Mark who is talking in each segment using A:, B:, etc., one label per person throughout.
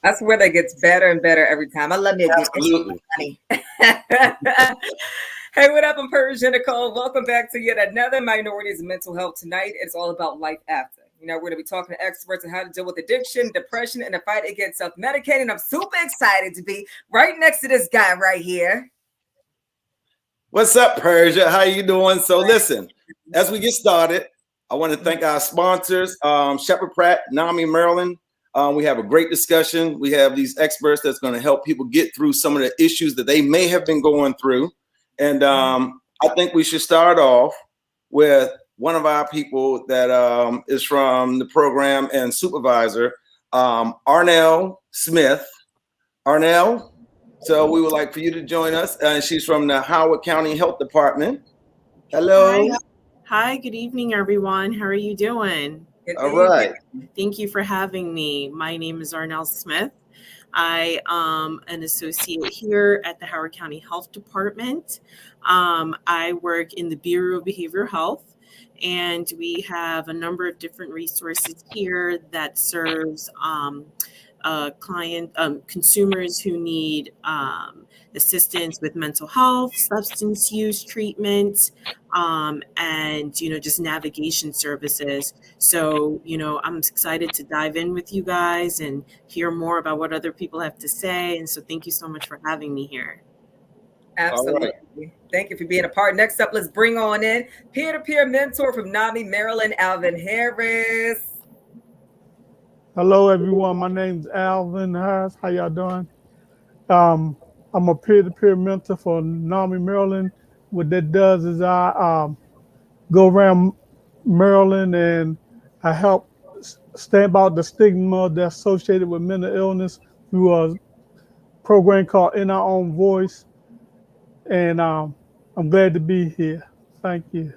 A: I swear that gets better and better every time. I love me a good
B: Absolutely.
A: funny. Hey, what up? I'm Persia Nicole. Welcome back to yet another Minorities Mental Health. Tonight, it's all about life after. We're going to be talking to experts on how to deal with addiction, depression, and the fight against self-medicating. I'm super excited to be right next to this guy right here.
B: What's up, Persia? How you doing? So listen, as we get started, I want to thank our sponsors, Shepherd Pratt, NAMI, Maryland. We have a great discussion. We have these experts that's going to help people get through some of the issues that they may have been going through. And I think we should start off with one of our people that is from the program and supervisor, Arnell Smith. Arnell, so we would like for you to join us. And she's from the Howard County Health Department. Hello.
C: Hi, good evening, everyone. How are you doing?
B: All right.
C: Thank you for having me. My name is Arnell Smith. I am an associate here at the Howard County Health Department. I work in the Bureau of Behavioral Health, and we have a number of different resources here that serves consumers who need assistance with mental health, substance use treatment, and just navigation services. So I'm excited to dive in with you guys and hear more about what other people have to say. And so thank you so much for having me here.
A: Absolutely. Right. Thank you for being a part. Next up, let's bring on in peer-to-peer mentor from NAMI, Maryland, Alvin Harris.
D: Hello, everyone. My name is Alvin Harris. How y'all doing? I'm a peer-to-peer mentor for NAMI, Maryland. What that does is I go around Maryland and I help stamp out the stigma that's associated with mental illness through a program called In Our Own Voice. And I'm glad to be here. Thank you.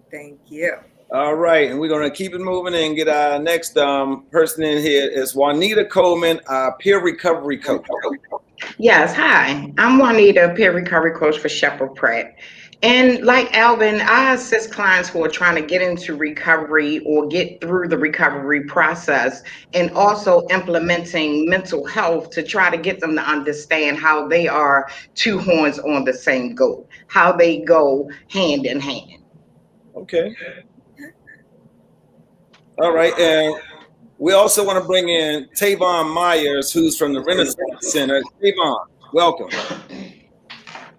A: Thank you.
B: All right, and we're going to keep it moving and get our next person in here. Is Juanita Coleman, our peer recovery coach.
E: Yes, hi. I'm Juanita, peer recovery coach for Shepherd Pratt. And like Alvin, I assist clients who are trying to get into recovery or get through the recovery process, and also implementing mental health to try to get them to understand how they are two horns on the same goat, how they go hand in hand.
B: Okay. All right, and we also want to bring in Tavon Myers, who's from the Renaissance Center. Tavon, welcome.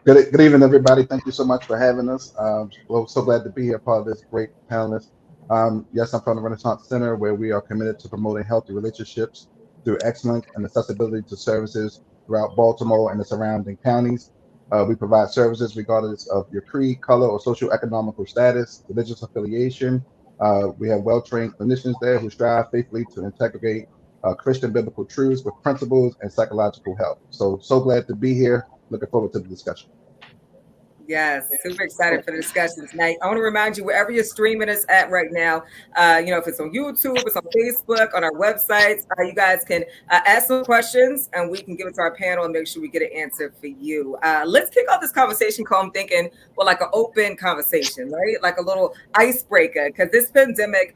F: Good evening, everybody. Thank you so much for having us. Well, so glad to be here, part of this great panelist. Yes, I'm from the Renaissance Center, where we are committed to promoting healthy relationships through excellence and accessibility to services throughout Baltimore and the surrounding counties. We provide services regardless of your creed, color, or socioeconomical status, religious affiliation. We have well-trained clinicians there who strive faithfully to integrate Christian biblical truths with principles and psychological help. So glad to be here. Looking forward to the discussion.
A: Yes, super excited for the discussion tonight. I want to remind you, wherever you're streaming us at right now, if it's on YouTube, it's on Facebook, on our websites, you guys can ask some questions and we can give it to our panel and make sure we get an answer for you. Let's kick off this conversation, I'm thinking, well, like an open conversation, right? Like a little icebreaker, because this pandemic,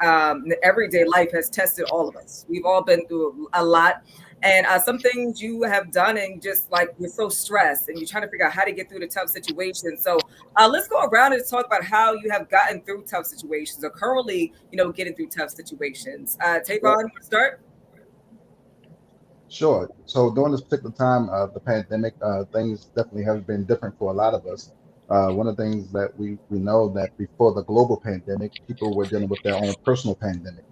A: everyday life has tested all of us. We've all been through a lot. And some things you have done, and just like you're so stressed and you're trying to figure out how to get through the tough situations. So let's go around and talk about how you have gotten through tough situations or currently, getting through tough situations. Tavon, start.
F: Sure. So during this particular time of the pandemic, things definitely have been different for a lot of us. One of the things that we know that before the global pandemic, people were dealing with their own personal pandemic.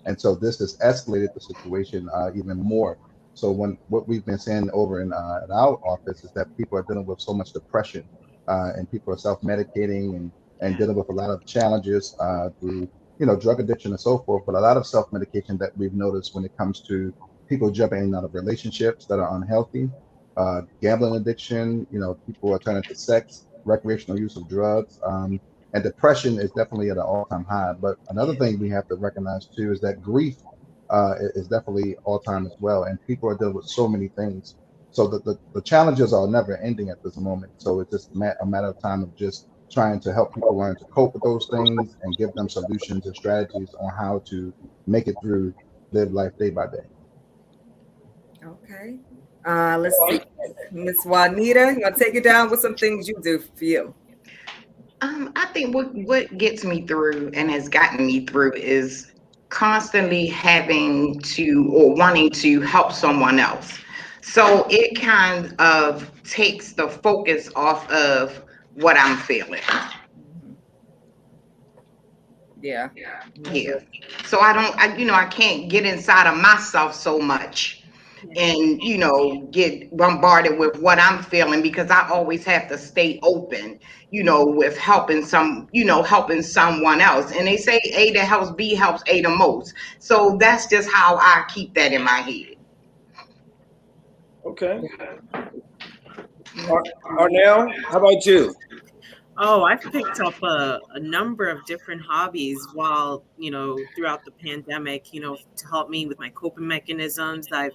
F: And so this has escalated the situation even more. So what we've been seeing over in our office is that people are dealing with so much depression, and people are self-medicating and dealing with a lot of challenges through drug addiction and so forth. But a lot of self-medication that we've noticed when it comes to people jumping in and out of relationships that are unhealthy, gambling addiction. People are turning to sex, recreational use of drugs, and depression is definitely at an all-time high. But another thing we have to recognize too is that grief is definitely all-time as well, and people are dealing with so many things. So the challenges are never ending at this moment. So it's just a matter of time of just trying to help people learn to cope with those things and give them solutions and strategies on how to make it through, live life day by day.
A: Okay. Let's see. Miss Juanita, you want to take it down with some things you do for you?
E: I think what gets me through and has gotten me through is constantly having to or wanting to help someone else. So it kind of takes the focus off of what I'm feeling.
A: Yeah.
E: Yeah. So I can't get inside of myself so much and get bombarded with what I'm feeling, because I always have to stay open, with helping someone else. And they say A that helps, B helps A the most. So that's just how I keep that in my head.
B: Okay. Arnell, how about you?
C: Oh, I've picked up a number of different hobbies while, throughout the pandemic, to help me with my coping mechanisms. I've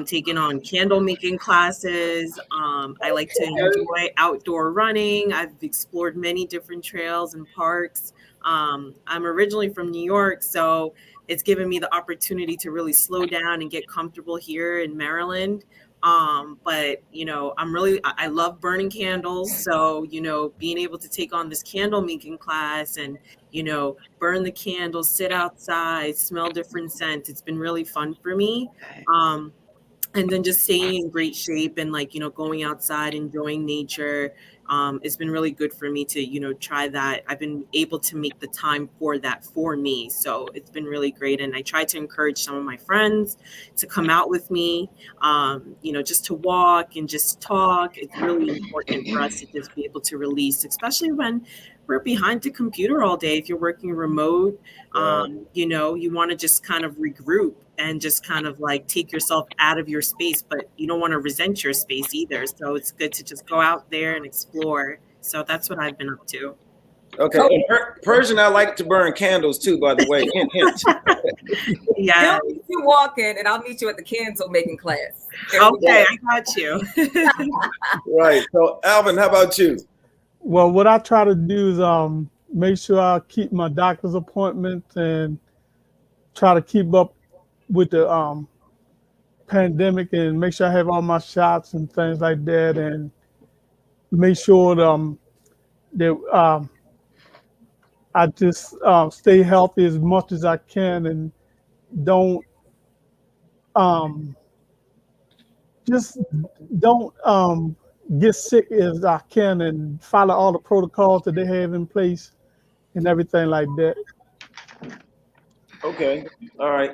C: taken on candle making classes. I like to enjoy outdoor running. I've explored many different trails and parks. I'm originally from New York, so it's given me the opportunity to really slow down and get comfortable here in Maryland. But I love burning candles. So, being able to take on this candle making class and, burn the candles, sit outside, smell different scents. It's been really fun for me. And then just staying in great shape and going outside, enjoying nature. It's been really good for me to, try that. I've been able to make the time for that for me. So it's been really great. And I try to encourage some of my friends to come out with me, just to walk and just talk. It's really important for us to just be able to release, especially when we're behind the computer all day. If you're working remote, you want to just kind of regroup and just kind of take yourself out of your space, but you don't want to resent your space either. So it's good to just go out there and explore. So that's what I've been up to.
B: Okay. And Persian, I like to burn candles too, by the way. Hint, hint.
C: Yeah.
A: You'll meet you walking, and I'll meet you at the candle making class.
C: Okay, I got you.
B: Right. So, Alvin, how about you?
D: Well, what I try to do is make sure I keep my doctor's appointments and try to keep up with the pandemic and make sure I have all my shots and things like that, and make sure that I just stay healthy as much as I can and don't just don't get sick as I can and follow all the protocols that they have in place and everything like that.
B: Okay. All right.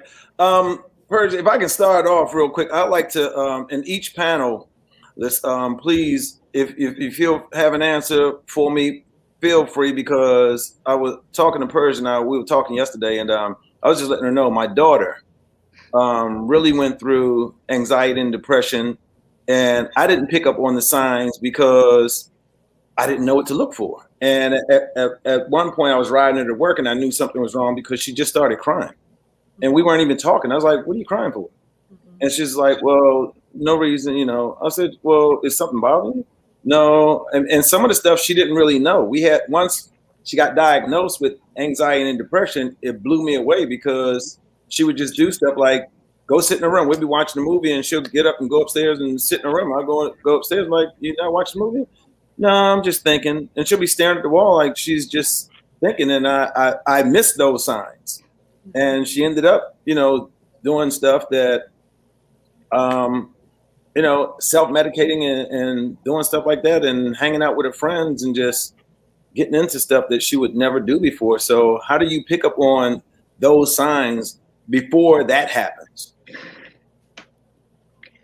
B: Persia, if I can start off real quick, I'd like to, in each panel, let's please, if you have an answer for me, feel free, because I was talking to Persia we were talking yesterday, and I was just letting her know my daughter really went through anxiety and depression, and I didn't pick up on the signs because I didn't know what to look for. And at one point I was riding her to work and I knew something was wrong because she just started crying. And we weren't even talking. I was like, what are you crying for? And she's like, well, no reason, I said, well, is something bothering you? No. And some of the stuff she didn't really know. Once she got diagnosed with anxiety and depression, it blew me away, because she would just do stuff like go sit in a room. We'd be watching a movie and she'll get up and go upstairs and sit in a room. I'll go upstairs, like, you not watching the movie? No, I'm just thinking. And she'll be staring at the wall like she's just thinking. And I missed those signs. And she ended up, doing stuff that, self-medicating and doing stuff like that and hanging out with her friends and just getting into stuff that she would never do before. So how do you pick up on those signs before that happens?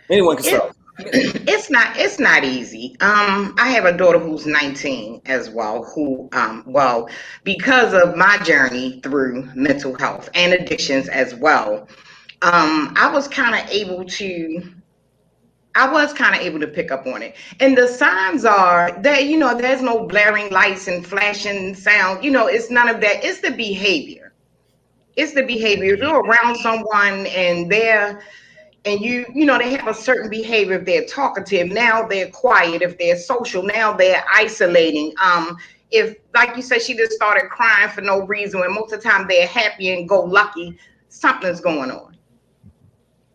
B: Anyone can start.
E: It's not easy. I have a daughter who's 19 as well, who because of my journey through mental health and addictions as well, I was kind of able to pick up on it. And the signs are that, there's no blaring lights and flashing sound, it's none of that. It's the behavior. If you're around someone and they have a certain behavior, if they're talkative, now they're quiet. If they're social, now they're isolating. If, like you said, she just started crying for no reason, when most of the time they're happy and go lucky, something's going on.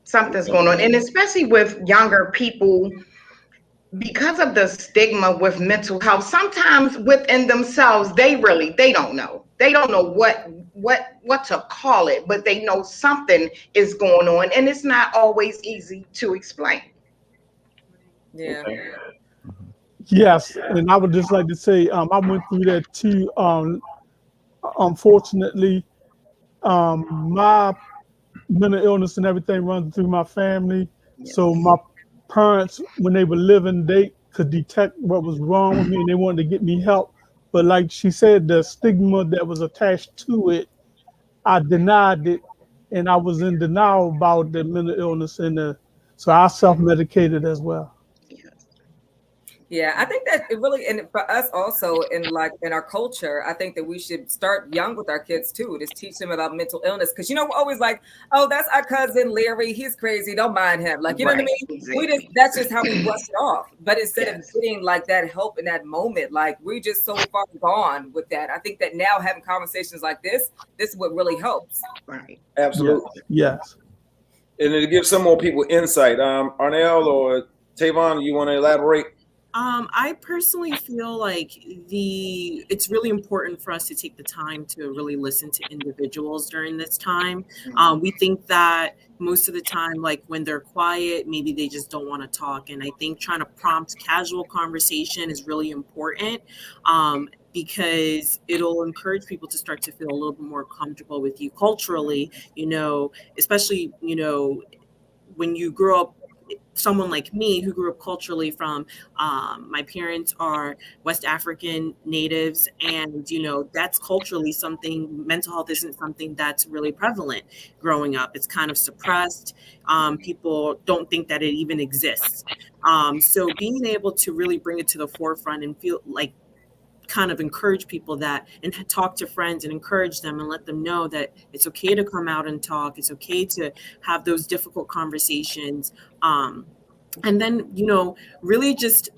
E: Something's going on. And especially with younger people, because of the stigma with mental health, sometimes within themselves, they don't know. They don't know what to call it, but they know something is going on, and it's not always easy to explain.
A: Yeah.
B: Okay.
D: Yes, and I would just like to say I went through that too. Unfortunately, my mental illness and everything runs through my family. So
E: Yes.
D: my parents, when they were living, they could detect what was wrong with me and they wanted to get me help. But like she said, the stigma that was attached to it, I denied it, and I was in denial about the mental illness, and so I self-medicated as well.
E: Yes.
A: Yeah, I think that it really, and for us also in our culture, I think that we should start young with our kids too, just teach them about mental illness. Cause we're always like, oh, that's our cousin Larry, he's crazy, don't mind him. Like, you know what I
E: Right.
A: mean?
E: Exactly.
A: That's just how we brush it off. But instead of
E: Yes.
A: getting like that help in that moment, like we just so far gone with that. I think that now having conversations like this is what really helps.
E: Right.
B: Absolutely.
D: Yes.
B: And to give some more people insight, Arnell or Tavon, you want to elaborate?
C: I personally feel like it's really important for us to take the time to really listen to individuals during this time. We think that most of the time, like when they're quiet, maybe they just don't want to talk. And I think trying to prompt casual conversation is really important, because it'll encourage people to start to feel a little bit more comfortable with you culturally, especially, when you grow up, someone like me who grew up culturally from, my parents are West African natives, and that's culturally something. Mental health isn't something that's really prevalent growing up. It's kind of suppressed. People don't think that it even exists. So being able to really bring it to the forefront and feel like kind of encourage people that, and talk to friends and encourage them and let them know that it's okay to come out and talk. It's okay to have those difficult conversations. And then, really just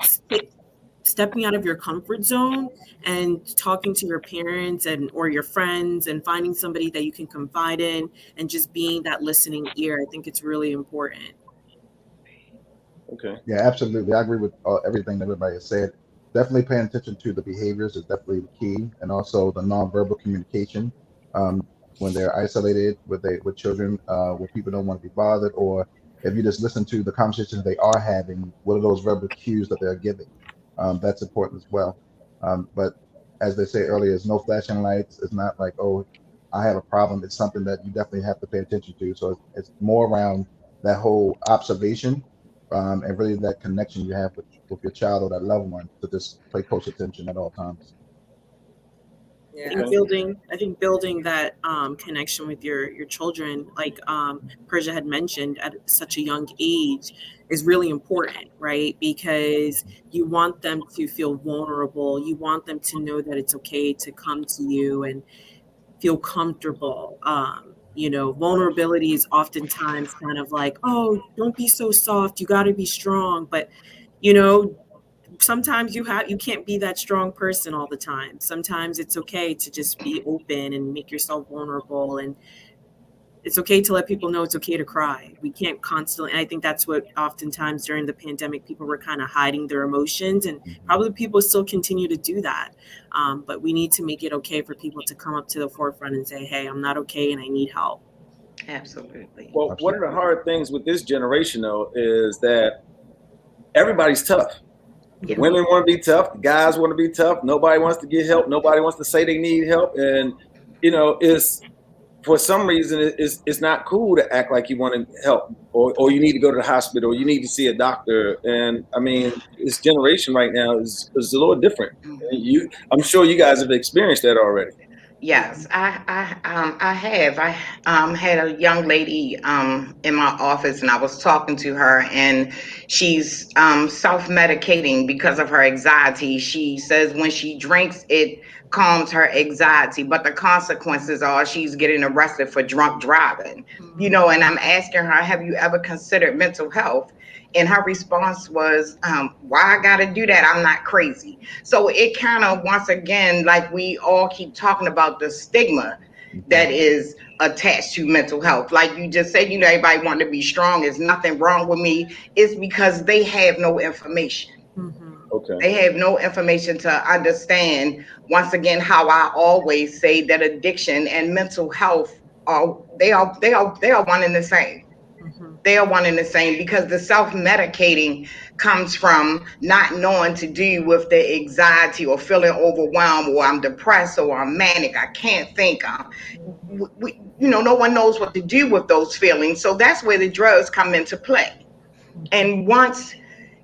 C: stepping out of your comfort zone and talking to your parents or your friends and finding somebody that you can confide in and just being that listening ear. I think it's really important.
B: Okay.
F: Yeah, absolutely. I agree with everything that everybody has said. Definitely paying attention to the behaviors is definitely the key, and also the nonverbal communication. When they're isolated, with children, where people don't want to be bothered, or if you just listen to the conversations they are having, what are those verbal cues that they're giving? That's important as well. But as they say earlier, it's no flashing lights. It's not like, oh, I have a problem. It's something that you definitely have to pay attention to. So it's more around that whole observation, and really that connection you have with your child or that loved one, to just pay close attention at all times.
A: Yeah.
C: I think building that connection with your children, like Persia had mentioned, at such a young age, is really important, right? Because you want them to feel vulnerable. You want them to know that it's okay to come to you and feel comfortable. Vulnerability is oftentimes kind of like, oh, don't be so soft. You got to be strong. But sometimes you can't be that strong person all the time. Sometimes it's okay to just be open and make yourself vulnerable, and it's okay to let people know it's okay to cry. We can't constantly, and I think that's what oftentimes during the pandemic people were kind of hiding their emotions, and probably people still continue to do that. But we need to make it okay for people to come up to the forefront and say, hey, I'm not okay and I need help.
E: Absolutely.
B: Well, one of the hard things with this generation, though, is that everybody's tough.
E: Yeah.
B: Women want to be tough. The guys want to be tough. Nobody wants to get help. Nobody wants to say they need help. And, it's, for some reason, it's not cool to act like you want to help, or you need to go to the hospital, or you need to see a doctor. And I mean, this generation right now is a little different. I'm sure you guys have experienced that already.
E: Yes, I have. I had a young lady in my office, and I was talking to her, and she's self-medicating because of her anxiety. She says when she drinks, it calms her anxiety, but the consequences are she's getting arrested for drunk driving. And I'm asking her, have you ever considered mental health? And her response was, why I got to do that? I'm not crazy. So it kind of, once again, like we all keep talking about the stigma that is attached to mental health. Like you just said, everybody want to be strong. There's nothing wrong with me. It's because they have no information.
B: Okay.
E: They have no information to understand, once again, how I always say that addiction and mental health are one and the same. They are one and the same, because the self-medicating comes from not knowing to do with the anxiety or feeling overwhelmed, or I'm depressed, or I'm manic, I can't think. No one knows what to do with those feelings. So that's where the drugs come into play. And once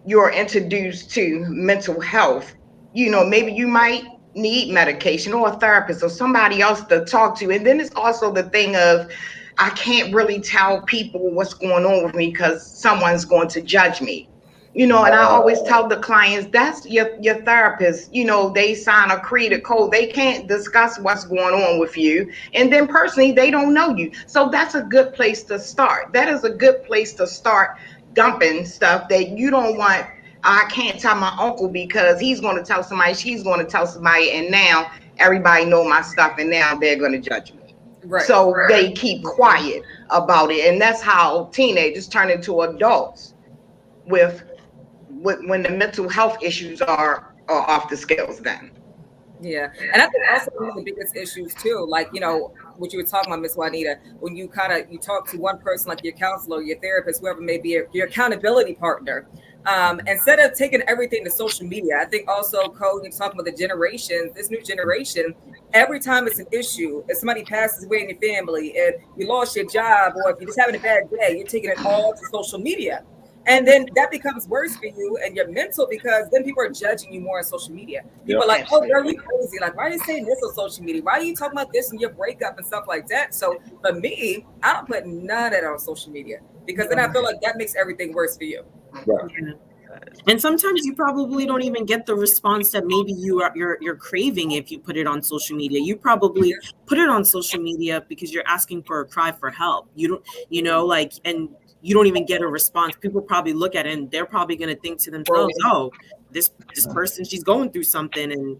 E: you're introduced to mental health, maybe you might need medication or a therapist or somebody else to talk to. And then it's also the thing of, I can't really tell people what's going on with me because someone's going to judge me. And I always tell the clients, that's your therapist. They sign a creed, a code. They can't discuss what's going on with you. And then personally, they don't know you. So that's a good place to start. That is a good place to start dumping stuff that you don't want. I can't tell my uncle because he's going to tell somebody, she's going to tell somebody, and now everybody know my stuff, and now they're going to judge me. Right. So they keep quiet about it, and that's how teenagers turn into adults with when the mental health issues are off the scales then.
A: Yeah. And I think also one of the biggest issues too, like, what you were talking about, Miss Juanita, when you talk to one person, like your counselor, your therapist, whoever may be your accountability partner, instead of taking everything to social media. I think also, Cole, you're talking about the generation, this new generation, every time it's an issue, if somebody passes away in your family, if you lost your job, or if you're just having a bad day, you're taking it all to social media. And then that becomes worse for you and your mental, because then people are judging you more on social media. People are like, oh, girl, you crazy. Like, why are you saying this on social media? Why are you talking about this in your breakup and stuff like that? So for me, I don't put none of that on social media, because then I feel like that makes everything worse for you.
B: Right.
C: And sometimes you probably don't even get the response that maybe you're craving if you put it on social media. You probably put it on social media because you're asking for a cry for help. You don't, and you don't even get a response. People probably look at it and they're probably going to think to themselves, oh, this person, she's going through something, and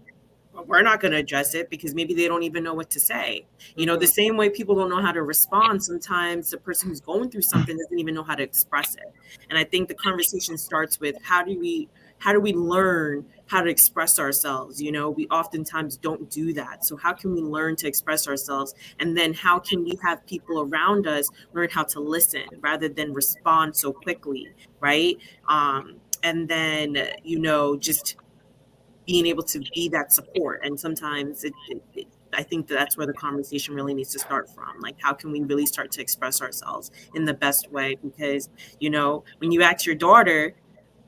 C: we're not going to address it, because maybe they don't even know what to say. The same way people don't know how to respond. Sometimes the person who's going through something doesn't even know how to express it. And I think the conversation starts with, how do we learn how to express ourselves? We oftentimes don't do that. So how can we learn to express ourselves? And then how can we have people around us learn how to listen rather than respond so quickly, right? And then, just being able to be that support. And sometimes I think that's where the conversation really needs to start from. Like, how can we really start to express ourselves in the best way? Because, when you ask your daughter,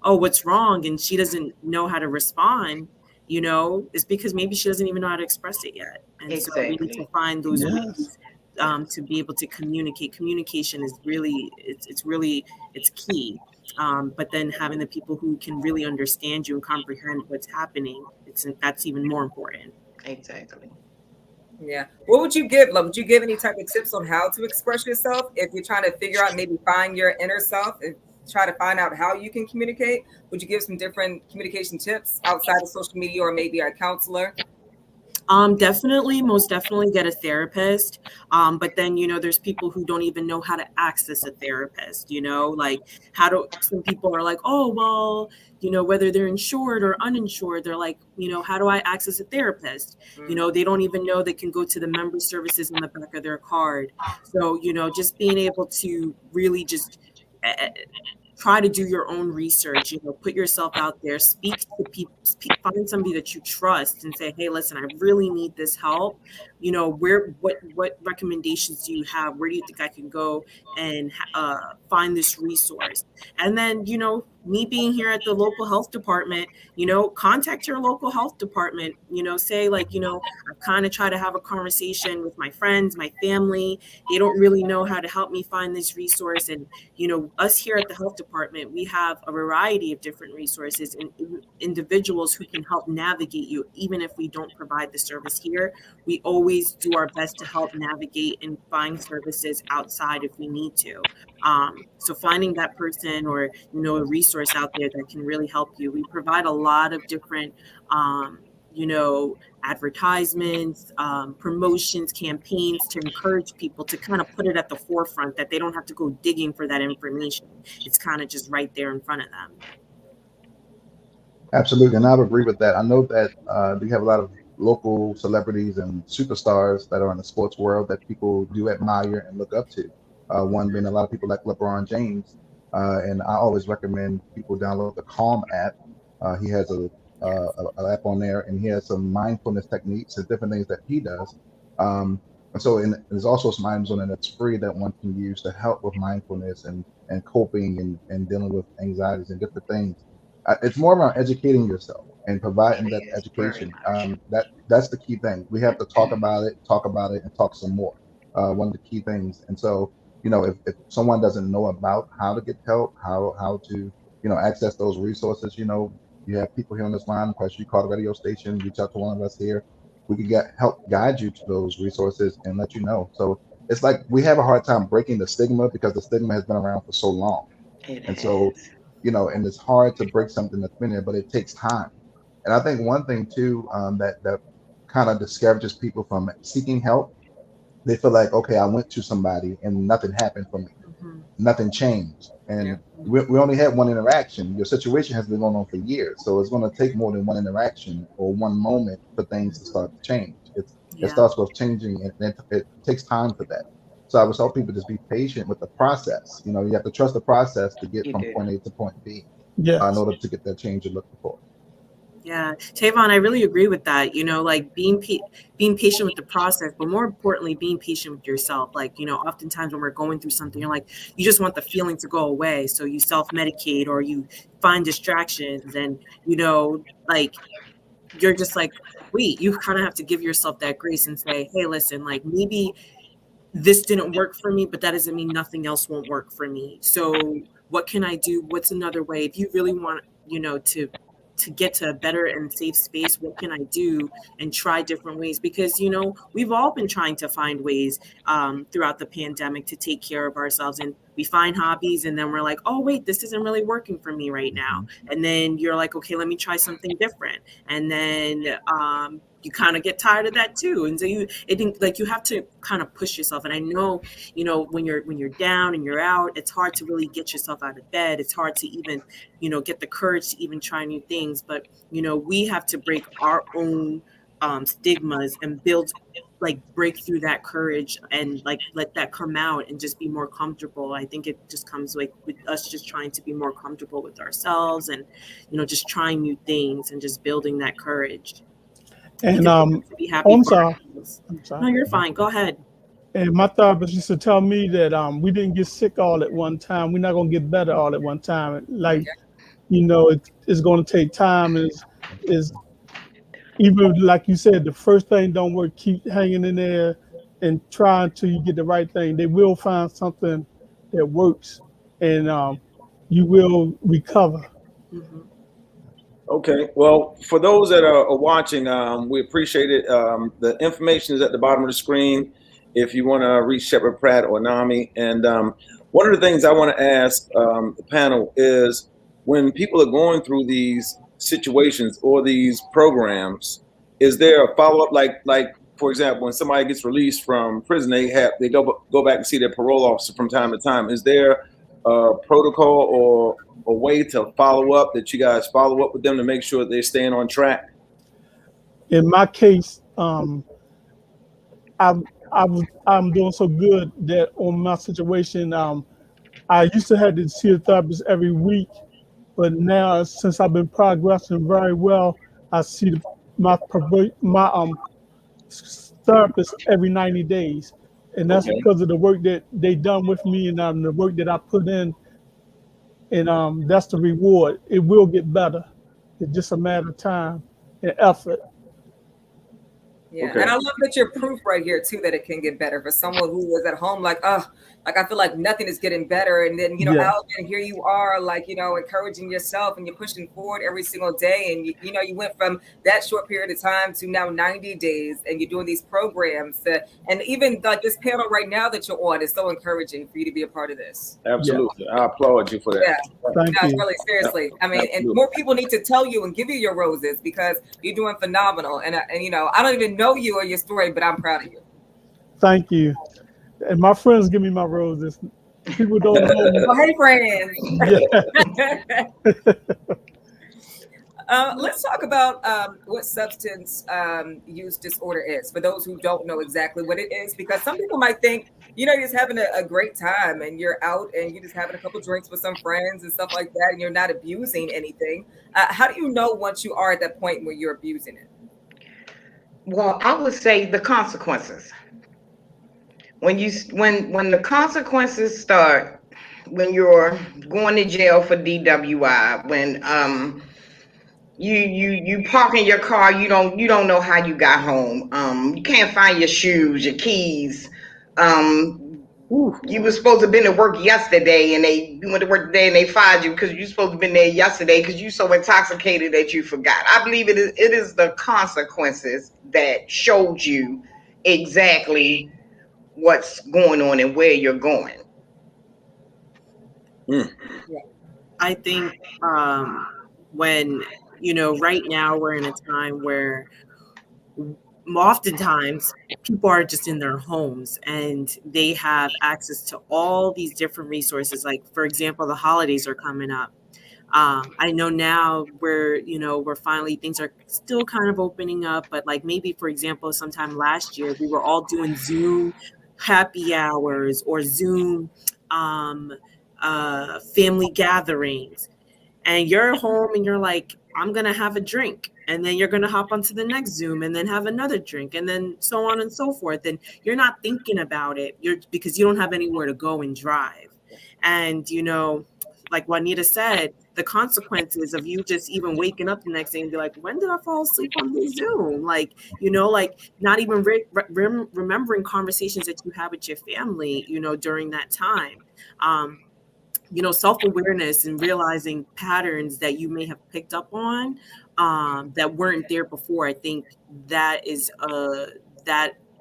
C: oh, what's wrong? And she doesn't know how to respond, it's because maybe she doesn't even know how to express it yet. And so we need to find those ways to be able to communicate. Communication is really, it's key. But then having the people who can really understand you and comprehend what's happening, that's even more important.
E: Exactly.
A: Yeah. What would you give? Would you give any type of tips on how to express yourself if you're trying to figure out, maybe find your inner self and try to find out how you can communicate? Would you give some different communication tips outside of social media, or maybe a counselor?
C: Most definitely get a therapist. But then, there's people who don't even know how to access a therapist, like some people are like, oh, well, whether they're insured or uninsured, they're like, how do I access a therapist? They don't even know they can go to the member services in the back of their card. So, just being able to really just try to do your own research, put yourself out there, speak to people, find somebody that you trust and say, hey, listen, I really need this help. What recommendations do you have? Where do you think I can go and find this resource? And then, me being here at the local health department, contact your local health department, say like, I kind of try to have a conversation with my friends, my family. They don't really know how to help me find this resource. And, us here at the health department, we have a variety of different resources and individuals who can help navigate you. Even if we don't provide the service here, we always do our best to help navigate and find services outside if we need to. So finding that person or, a resource out there that can really help you. We provide a lot of different, advertisements, promotions, campaigns to encourage people to kind of put it at the forefront, that they don't have to go digging for that information. It's kind of just right there in front of them.
F: Absolutely, and I would agree with that. I know that we have a lot of local celebrities and superstars that are in the sports world that people do admire and look up to. One being a lot of people like LeBron James, and I always recommend people download the Calm app. He has a app on there, and he has some mindfulness techniques and different things that he does. And so, there's also some items on it that's free that one can use to help with mindfulness and coping and dealing with anxieties and different things. It's more around educating yourself and providing that education. That's the key thing. We have to talk about it, and talk some more. One of the key things. And so, if someone doesn't know about how to get help, how to, access those resources, you have people here on this line. Plus, you call the radio station, reach out to one of us here. We can help guide you to those resources and let you know. So it's like we have a hard time breaking the stigma because the stigma has been around for so long. So, and it's hard to break something that's been there, but it takes time. And I think one thing too, that kind of discourages people from seeking help, they feel like, okay, I went to somebody and nothing happened for me.
C: Mm-hmm.
F: Nothing changed. And we only had one interaction. Your situation has been going on for years. So it's going to take more than one interaction or one moment for things to start to change. It starts with changing, and it takes time for that. So I would tell people just be patient with the process. You have to trust the process to get from point A to point B in order to get that change you're looking for.
C: Yeah, Tavon, I really agree with that. Like being patient with the process, but more importantly, being patient with yourself. Like, oftentimes when we're going through something, you're like, you just want the feeling to go away. So you self-medicate or you find distractions and, like, you're just like, wait, you kind of have to give yourself that grace and say, hey, listen, like maybe this didn't work for me, but that doesn't mean nothing else won't work for me. So what can I do? What's another way? If you really want, to get to a better and safe space, what can I do? And try different ways, because we've all been trying to find ways throughout the pandemic to take care of ourselves, and we find hobbies and then we're like, oh wait, this isn't really working for me right now, and then you're like, okay, let me try something different, and then you kind of get tired of that too, and so you have to kind of push yourself. And I know when you're down and you're out, it's hard to really get yourself out of bed. It's hard to even get the courage to even try new things, but we have to break our own stigmas and break through that courage and let that come out and just be more comfortable. I think it just comes with us just trying to be more comfortable with ourselves and just trying new things and just building that courage.
D: And
C: be happy
D: I'm sorry.
C: No, you're fine. Go ahead.
D: And my therapist used to tell me that we didn't get sick all at one time. We're not gonna get better all at one time. Like, it's gonna take time. Is even like you said, the first thing don't work. Keep hanging in there and try until you get the right thing. They will find something that works, and you will recover.
C: Mm-hmm.
B: Okay, well, for those that are watching, we appreciate it. The information is at the bottom of the screen if you want to reach Shepherd Pratt or NAMI. And one of the things I want to ask the panel is, when people are going through these situations or these programs, is there a follow-up? Like for example, when somebody gets released from prison, they go back and see their parole officer from time to time. Is there a protocol or a way to follow up, that you guys follow up with them to make sure they're staying on track?
D: In my case, I'm doing so good that on my situation, I used to have to see a therapist every week, but now since I've been progressing very well, I see my therapist every 90 days, and that's because of the work that they done with me and the work that I put in. And that's the reward. It will get better. It's just a matter of time and effort.
A: Yeah,
B: Okay.
A: and I love that you're proof right here too that it can get better for someone who was at home like, oh, like I feel like nothing is getting better, and then
D: Yeah.
A: Alvin, here you are, like encouraging yourself and you're pushing forward every single day, and you went from that short period of time to now 90 days, and you're doing these programs, and even like this panel right now that you're on is so encouraging for you to be a part of this.
D: Yeah.
B: Absolutely. I applaud you for that.
A: Yeah.
D: Thank
A: No,
D: you.
A: really, seriously. I mean, and
B: Absolutely.
A: more people need to tell you and give you your roses because you're doing phenomenal. And I don't even know you or your story, but I'm proud of you.
D: Thank you. And my friends give me my roses. People don't know me.
A: Well, hey, friends.
D: Yeah.
A: Let's talk about what substance use disorder is for those who don't know exactly what it is, because some people might think, you're just having a great time and you're out and you're just having a couple drinks with some friends and stuff like that, and you're not abusing anything. How do you know once you are at that point where you're abusing it?
E: Well, I would say the consequences. When the consequences start, when you're going to jail for DWI, when you park in your car, you don't know how you got home, you can't find your shoes, your keys, you were supposed to have been to work yesterday and you went to work today and they fired you because you're supposed to have been there yesterday because you're so intoxicated that you forgot. I believe it is the consequences that showed you exactly what's going on and where you're going.
C: I think when, right now we're in a time where oftentimes people are just in their homes and they have access to all these different resources. Like, for example, the holidays are coming up. I know now we're finally, things are still kind of opening up, but like maybe, for example, sometime last year, we were all doing Zoom happy hours or Zoom family gatherings, and you're home and you're like, I'm going to have a drink. And then you're going to hop onto the next Zoom and then have another drink and then so on and so forth. And you're not thinking about it because you don't have anywhere to go and drive. And, like Juanita said, the consequences of you just even waking up the next day and be like, when did I fall asleep on the Zoom? Like, like not even remembering conversations that you have with your family, during that time. Self-awareness and realizing patterns that you may have picked up on that weren't there before. I think that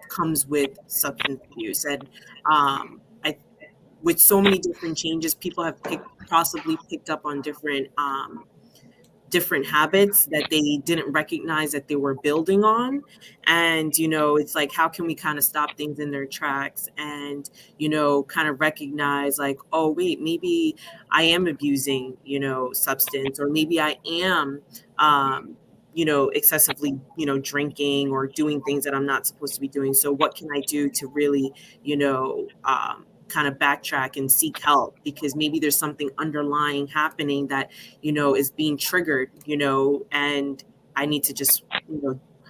C: comes with substance abuse. And with so many different changes, people have possibly picked up on different habits that they didn't recognize that they were building on. And it's like, how can we kind of stop things in their tracks and kind of recognize, like, oh wait, maybe I am abusing substance, or maybe I am excessively drinking or doing things that I'm not supposed to be doing. So what can I do to really kind of backtrack and seek help, because maybe there's something underlying happening that is being triggered, and I need to just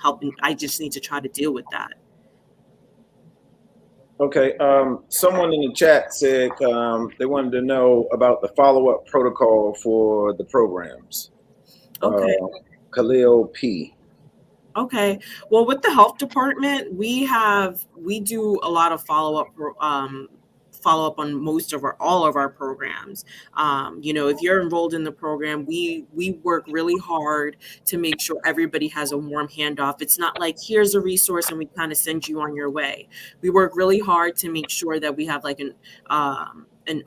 C: help, and I just need to try to deal with that.
B: Okay. Someone in the chat said they wanted to know about the follow-up protocol for the programs.
C: Okay.
B: Khalil P.
C: Okay. Well, with the health department, we do a lot of follow-up on all of our programs. If you're enrolled in the program, we work really hard to make sure everybody has a warm handoff. It's not like, here's a resource and we kind of send you on your way. We work really hard to make sure that we have like an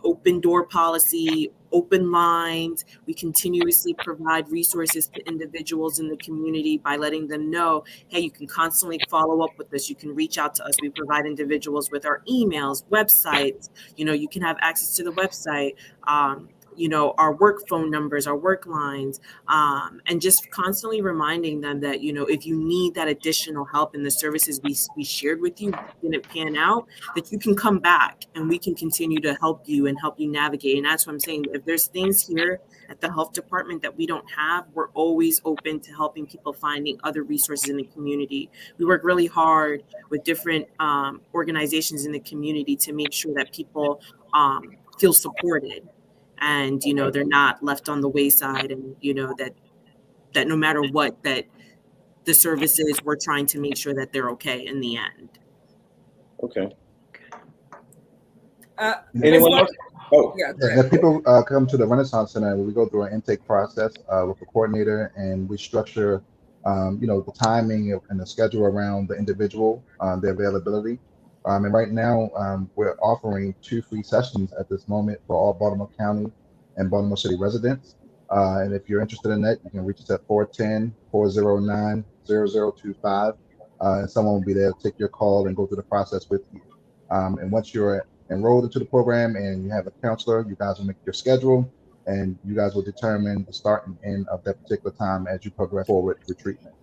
C: open door policy, open lines. We continuously provide resources to individuals in the community by letting them know, hey, you can constantly follow up with us. You can reach out to us. We provide individuals with our emails, websites. You can have access to the website, our work phone numbers, our work lines, and just constantly reminding them that, if you need that additional help and the services we shared with you didn't pan out, that you can come back and we can continue to help you and help you navigate. And that's what I'm saying. If there's things here at the health department that we don't have, we're always open to helping people finding other resources in the community. We work really hard with different organizations in the community to make sure that people feel supported. And they're not left on the wayside, and that no matter what, that the services, we're trying to make sure that they're okay in the end.
B: Okay.
A: Anyone
B: else? Oh,
A: yeah.
F: If people come to the Renaissance Center, we go through an intake process with the coordinator, and we structure, the timing and the schedule around the individual, their availability. And right now, we're offering 2 free sessions at this moment for all Baltimore County and Baltimore City residents. And if you're interested in that, you can reach us at 410-409-0025. And someone will be there to take your call and go through the process with you. And once you're enrolled into the program and you have a counselor, you guys will make your schedule, and you guys will determine the start and end of that particular time as you progress forward with treatment.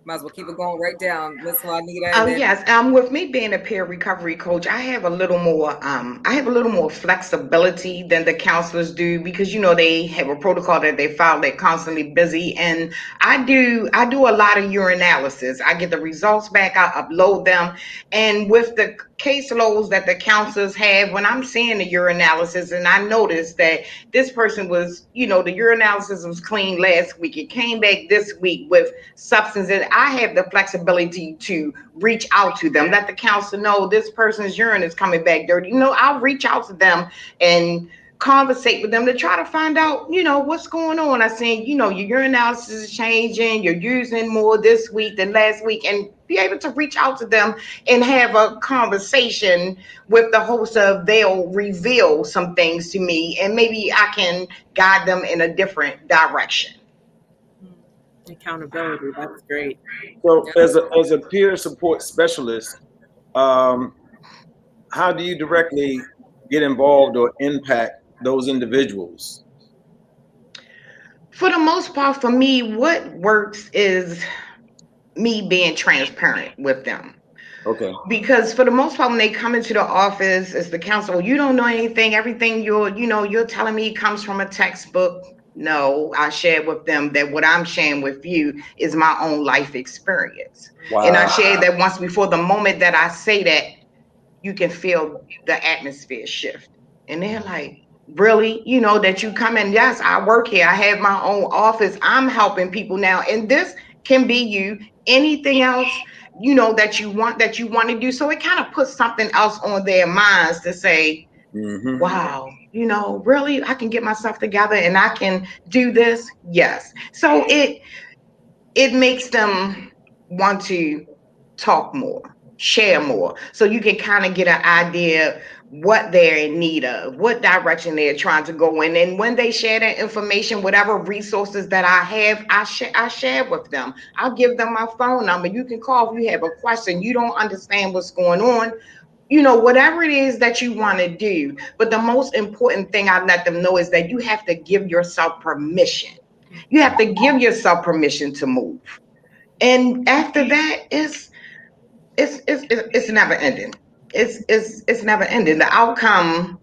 A: Might as well keep it going right down, Miss Juanita.
E: Oh yes, with me being a peer recovery coach, I have a little more flexibility than the counselors do, because they have a protocol that they follow. They're constantly busy, and I do a lot of urinalysis. I get the results back, I upload them, and with the caseloads that the counselors have, when I'm seeing the urinalysis and I notice that this person was, the urinalysis was clean last week, it came back this week with substances, I have the flexibility to reach out to them, let the counselor know this person's urine is coming back dirty. I'll reach out to them and conversate with them to try to find out, what's going on. I said, your urinalysis is changing, you're using more this week than last week, and be able to reach out to them and have a conversation with the hopes of they'll reveal some things to me, and maybe I can guide them in a different direction.
C: Accountability, that's great.
B: so as a peer support specialist, how do you directly get involved or impact those individuals?
E: For the most part, for me, what works is me being transparent with them.
B: Okay.
E: Because for the most part, when they come into the office as the counselor, you don't know anything. Everything you're telling me comes from a textbook. No, I share with them that what I'm sharing with you is my own life experience.
B: Wow.
E: And I share that once before the moment that I say that, you can feel the atmosphere shift. And they're like, really? That you come in, yes, I work here. I have my own office. I'm helping people now. And this can be you. Anything else, that you want to do. So it kind of puts something else on their minds to say, wow, really, I can get myself together and I can do this. Yes. So it makes them want to talk more, share more, so you can kind of get an idea what they're in need of, what direction they're trying to go in. And when they share that information, whatever resources that I have, I share with them. I'll give them my phone number. You can call if you have a question, you don't understand what's going on, whatever it is that you want to do. But the most important thing I let them know is that you have to give yourself permission. You have to give yourself permission to move. And after that, it's never ending. It's never ending. The outcome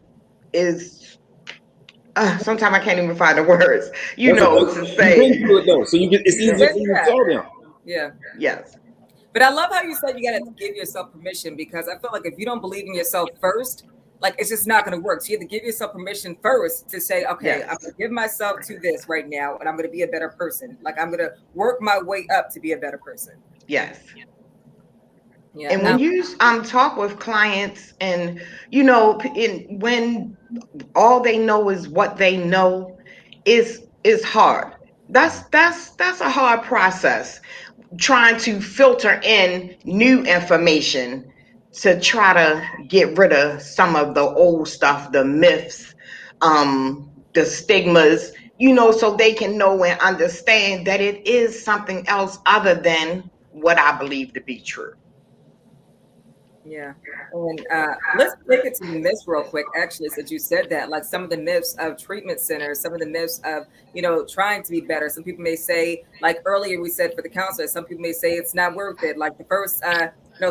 E: is sometimes I can't even find the words, to say.
B: You've been through it though, so it's easier for you to tell them.
A: Yeah.
E: Yes.
A: But I love how you said you got to give yourself permission, because I feel like if you don't believe in yourself first, like it's just not going to work. So you have to give yourself permission first to say, okay, I'm going to give myself to this right now, and I'm going to be a better person. Like I'm going to work my way up to be a better person.
E: Yes.
A: Yeah.
E: And when you talk with clients, and when all they know is what they know, is hard. That's a hard process, trying to filter in new information to try to get rid of some of the old stuff, the myths, the stigmas, so they can know and understand that it is something else other than what I believe to be true.
A: Yeah. And let's take it to the myths real quick, actually, since you said that, like some of the myths of treatment centers, some of the myths of, trying to be better. Some people may say, like earlier we said for the counselor, some people may say it's not worth it. Like the first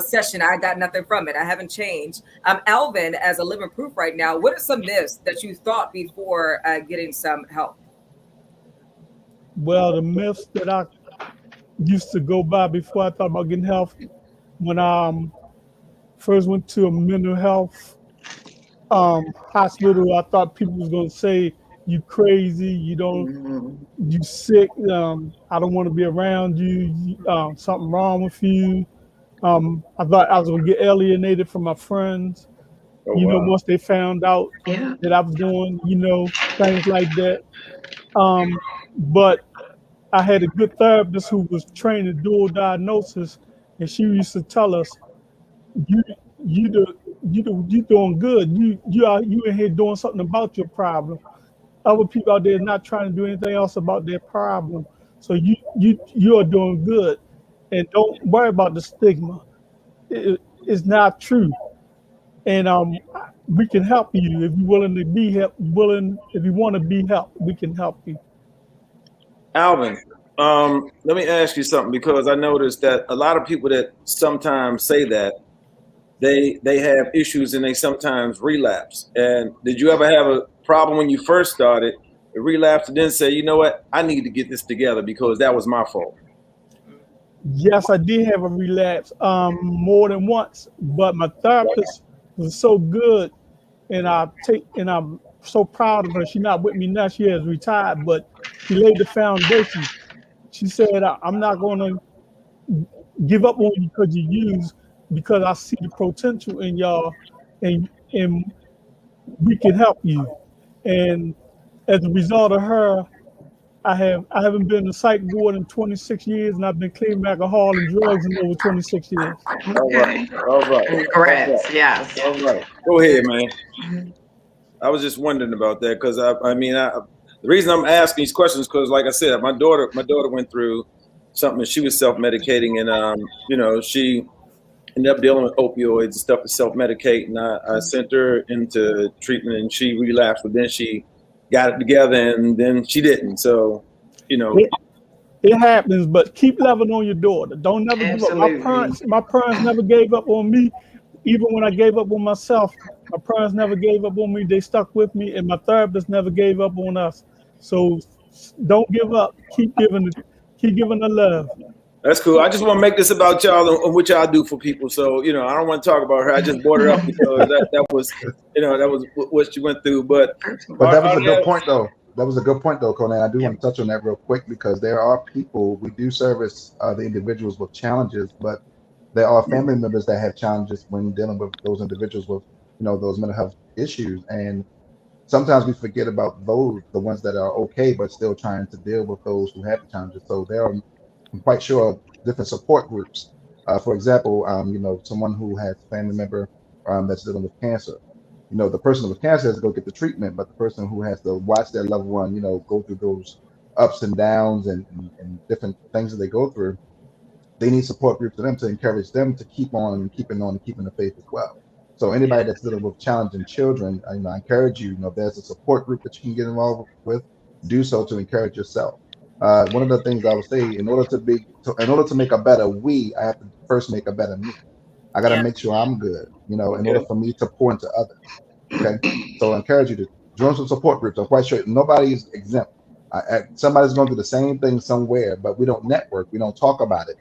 A: session, I got nothing from it. I haven't changed. Alvin, as a living proof right now, what are some myths that you thought before getting some help?
D: Well, the myths that I used to go by before I thought about getting help, when I first went to a mental health hospital, I thought people was going to say you crazy, you sick, I don't want to be around you, something wrong with you. I thought I was gonna get alienated from my friends,
B: Oh wow.
D: once they found out
E: Yeah.
D: that I was doing, things like that. But I had a good therapist who was trained in dual diagnosis, and she used to tell us, "You, you doing good. You in here doing something about your problem. Other people out there not trying to do anything else about their problem. So you are doing good, and don't worry about the stigma. It's not true, and we can help you if you're willing to be if you want to be helped, we can help you."
B: Alvin, let me ask you something because I noticed that a lot of people that sometimes say that they have issues and they sometimes relapse. And did you ever have a problem when you first started, relapse, and then say, you know what, I need to get this together because that was my fault?
D: Yes, I did have a relapse, more than once, but my therapist was so good, and I'm so proud of her. She's not with me now; she has retired, but she laid the foundation. She said, "I'm not going to give up on you because you use, because I see the potential in y'all, and we can help you." And as a result of her, I haven't been to psych ward in 26 years, and I've been clean of alcohol and drugs in over 26 years.
B: All right,
E: Okay.
B: all right,
E: Congrats. Yes.
B: all right. Go ahead, man. I was just wondering about that because the reason I'm asking these questions because, like I said, my daughter went through something and she was self-medicating, and she ended up dealing with opioids and stuff to self-medicate, and I sent her into treatment and she relapsed, but then she got it together and then she didn't. So, you know,
D: It, it happens, but keep loving on your daughter. Don't never give up.
E: Absolutely.
D: My parents never gave up on me, even when I gave up on myself. My parents never gave up on me. They stuck with me, and my therapist never gave up on us. So don't give up. Keep giving the love.
B: that's cool. I just want to make this about y'all and what y'all do for people. So, I don't want to talk about her. I just brought her up because that was, that was what she went through. But
F: But that was a good point, though. That was a good point, though, Conan. I do want to touch on that real quick because there are people, we do service the individuals with challenges, but there are family members that have challenges when dealing with those individuals with, those mental health issues. And sometimes we forget about the ones that are okay, but still trying to deal with those who have the challenges. So there are, I'm quite sure, different support groups. For example, someone who has a family member that's dealing with cancer. The person with cancer has to go get the treatment, but the person who has to watch their loved one, go through those ups and downs and different things that they go through, they need support groups for them to encourage them to keep on and keeping on and keeping the faith as well. So anybody that's dealing with challenging children, I encourage you, if there's a support group that you can get involved with, do so to encourage yourself. One of the things I would say, in order to make a better I have to first make a better me. I got to make sure I'm good, in order for me to pour into others. Okay. So I encourage you to join some support groups. I'm quite sure nobody is exempt. Somebody's going through the same thing somewhere, but we don't network. We don't talk about it.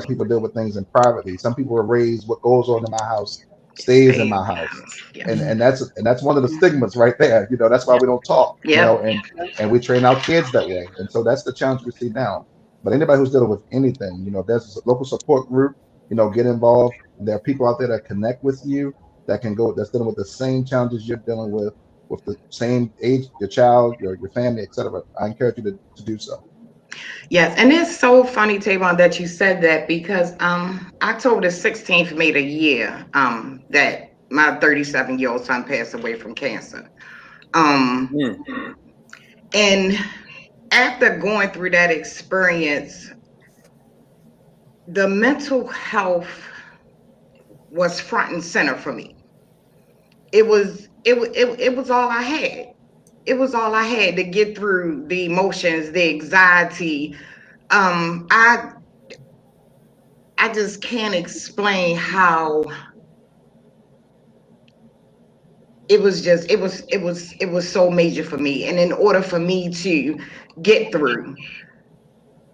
F: People deal with things in privately. Some people are raised, what goes on in my house stays in my house.
E: Yeah.
F: And that's one of the stigmas right there. That's why we don't talk, and we train our kids that way. And so that's the challenge we see now. But anybody who's dealing with anything, if there's a local support group, get involved. There are people out there that connect with you that's dealing with the same challenges you're dealing with the same age, your child, your family, etc. I encourage you to do so.
E: Yes, and it's so funny, Tavon, that you said that because October the 16th made a year that my 37-year-old son passed away from cancer. And after going through that experience, the mental health was front and center for me. It was all I had. It was all I had to get through the emotions, the anxiety. I just can't explain how it was so major for me. And in order for me to get through,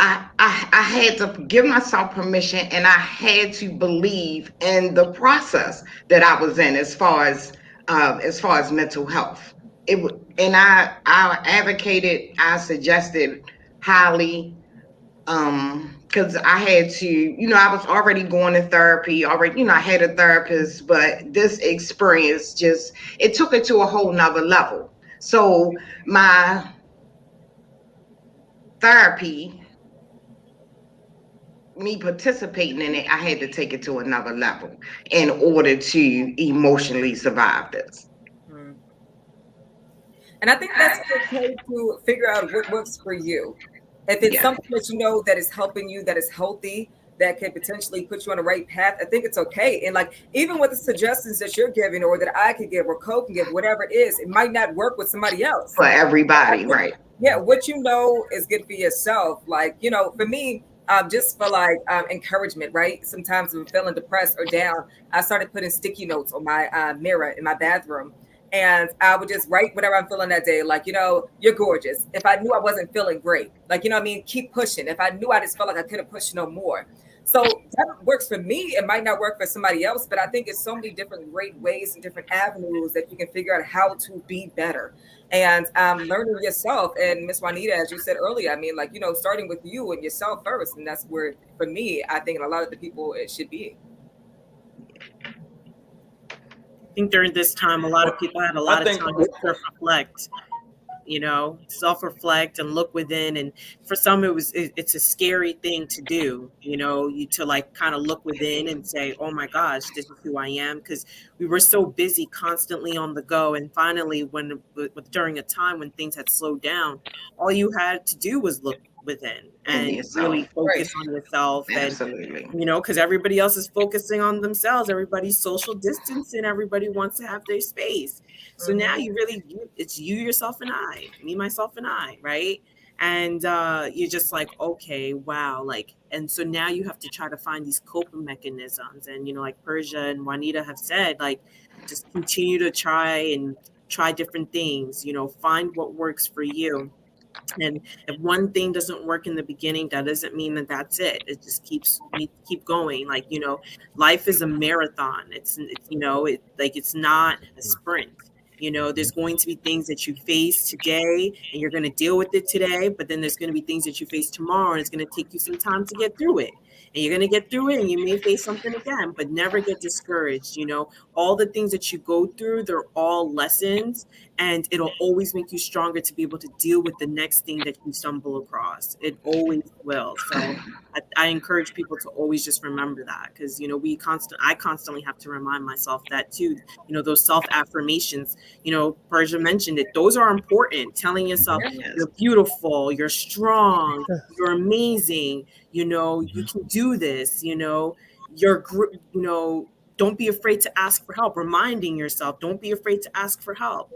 E: I had to give myself permission, and I had to believe in the process that I was in as far as mental health. and I advocated, I suggested highly, because I had to, I was already going to therapy already, I had a therapist, but this experience just, it took it to a whole nother level. So my therapy, me participating in it, I had to take it to another level in order to emotionally survive this.
A: And I think that's okay to figure out what works for you. If it's something that you know that is helping you, that is healthy, that can potentially put you on the right path, I think it's okay. And like, even with the suggestions that you're giving or that I could give or Co can give, whatever it is, it might not work with somebody else.
E: For everybody, right.
A: Yeah, what you know is good for yourself. Like, for me, just for like encouragement, right? Sometimes when I'm feeling depressed or down, I started putting sticky notes on my mirror in my bathroom. And I would just write whatever I'm feeling that day. Like, you're gorgeous. If I knew I wasn't feeling great, like, keep pushing. If I knew I just felt like I couldn't push no more. So that works for me. It might not work for somebody else, but I think it's so many different great ways and different avenues that you can figure out how to be better. And learning yourself. And Miss Juanita, as you said earlier, I mean, like, starting with you and yourself first. And that's where, for me, I think a lot of the people it should be.
C: I think during this time, a lot of people had a lot of time to self-reflect, self-reflect and look within. And for some, it's a scary thing to do, to like kind of look within and say, oh my gosh, this is who I am. Because we were so busy constantly on the go. And finally, during a time when things had slowed down, all you had to do was look within and really focus on yourself.
E: Absolutely.
C: And because everybody else is focusing on themselves, everybody's social distancing, everybody wants to have their space. So now it's you, yourself, and I, me, myself, and I, right? And you're just like, okay, wow, like, and so now you have to try to find these coping mechanisms. And like Persia and Juanita have said, like, just continue to try different things, find what works for you. And if one thing doesn't work in the beginning, that doesn't mean that that's it. It just keep going. Like, life is a marathon. It's not a sprint. There's going to be things that you face today and you're going to deal with it today, but then there's going to be things that you face tomorrow and it's going to take you some time to get through it. And you're going to get through it and you may face something again, but never get discouraged. All the things that you go through, they're all lessons, and it'll always make you stronger to be able to deal with the next thing that you stumble across. It always will. So I encourage people to always just remember that, because, I constantly have to remind myself that too. Those self-affirmations, Persia mentioned it. Those are important. Telling yourself you're beautiful, you're strong, you're amazing, you can do this, don't be afraid to ask for help. Reminding yourself, don't be afraid to ask for help.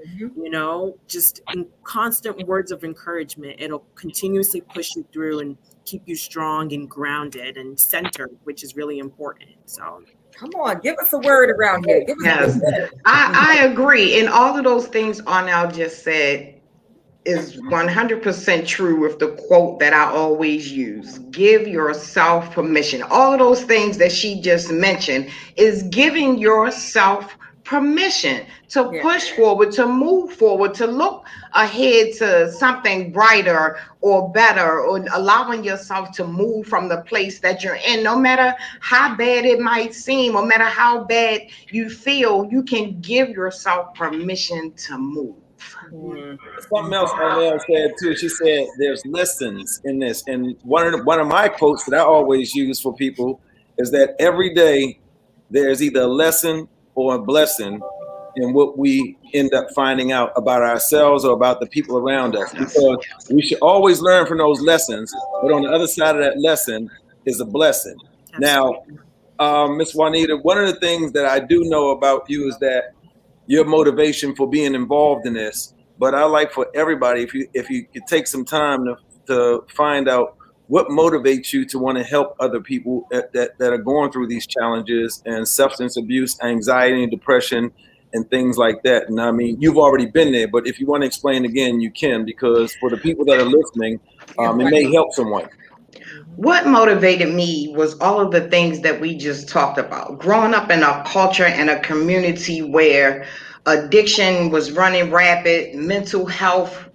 C: Just in constant words of encouragement. It'll continuously push you through and keep you strong and grounded and centered, which is really important. So
A: come on, give us a word around here.
E: Yes, I agree. And all of those things Arnell just said is 100% true with the quote that I always use. Give yourself permission. All of those things that she just mentioned is giving yourself permission to push forward, to move forward, to look ahead to something brighter or better, or allowing yourself to move from the place that you're in. No matter how bad it might seem, no matter how bad you feel, you can give yourself permission to move.
B: Something else Arnell said too. She said there's lessons in this, and one of my quotes that I always use for people is that every day there's either a lesson or a blessing in what we end up finding out about ourselves or about the people around us. Because we should always learn from those lessons, but on the other side of that lesson is a blessing. Now, Miss Juanita, one of the things that I do know about you is that your motivation for being involved in this. But I like for everybody, if you could take some time to find out what motivates you to want to help other people that are going through these challenges and substance abuse, anxiety, depression, and things like that. And I mean, you've already been there, but if you want to explain again, you can, because for the people that are listening, it may help someone.
E: What motivated me was all of the things that we just talked about. Growing up in a culture and a community where addiction was running rapid, mental health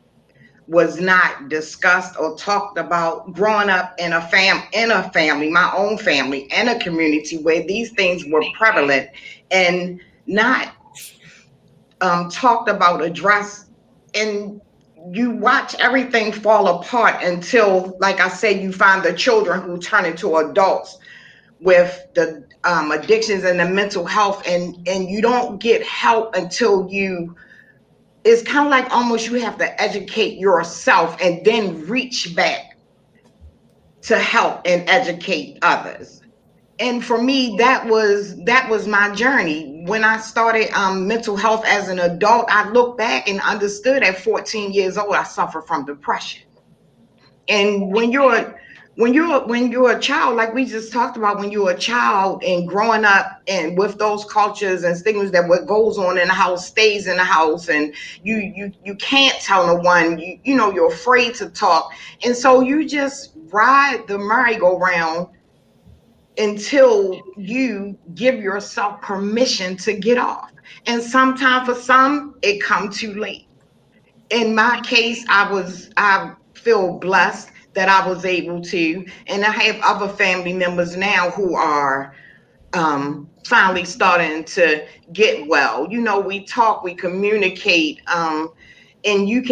E: was not discussed or talked about. Growing up in a family, my own family, and a community where these things were prevalent and not talked about, addressed, and you watch everything fall apart until, like I said, you find the children who turn into adults with the addictions and the mental health, and you don't get help until you, it's kind of like almost you have to educate yourself and then reach back to help and educate others. And for me, that was my journey. When I started mental health as an adult, I looked back and understood at 14 years old I suffered from depression. And when you're a child, like we just talked about, when you're a child and growing up and with those cultures and stigmas that what goes on in the house stays in the house, and you can't tell no one, you're afraid to talk, and so you just ride the merry-go-round until you give yourself permission to get off. And sometimes for some it come too late. In my case, I feel blessed that I was able to, and I have other family members now who are finally starting to get well. We talk, we communicate, and you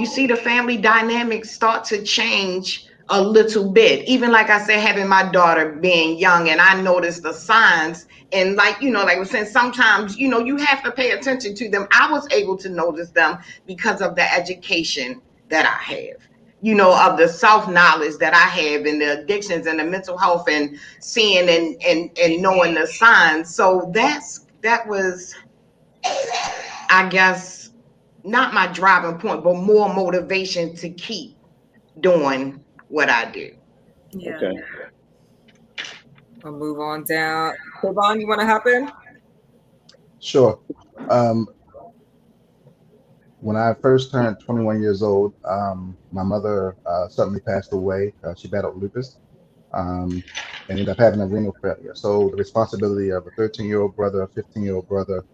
E: see the family dynamics start to change a little bit. Even like I said, having my daughter being young, and I noticed the signs. And like we're saying, sometimes, you have to pay attention to them. I was able to notice them because of the education that I have, of the self-knowledge that I have, and the addictions and the mental health, and seeing and knowing the signs. So that was, I guess, not my driving point, but more motivation to keep doing what I do.
C: Yeah.
B: Okay.
A: I'll move on down. Yvonne, you want to hop in?
F: Sure. When I first turned 21 years old, my mother suddenly passed away. She battled lupus and ended up having a renal failure. So the responsibility of a 13-year-old brother, a 15-year-old brother,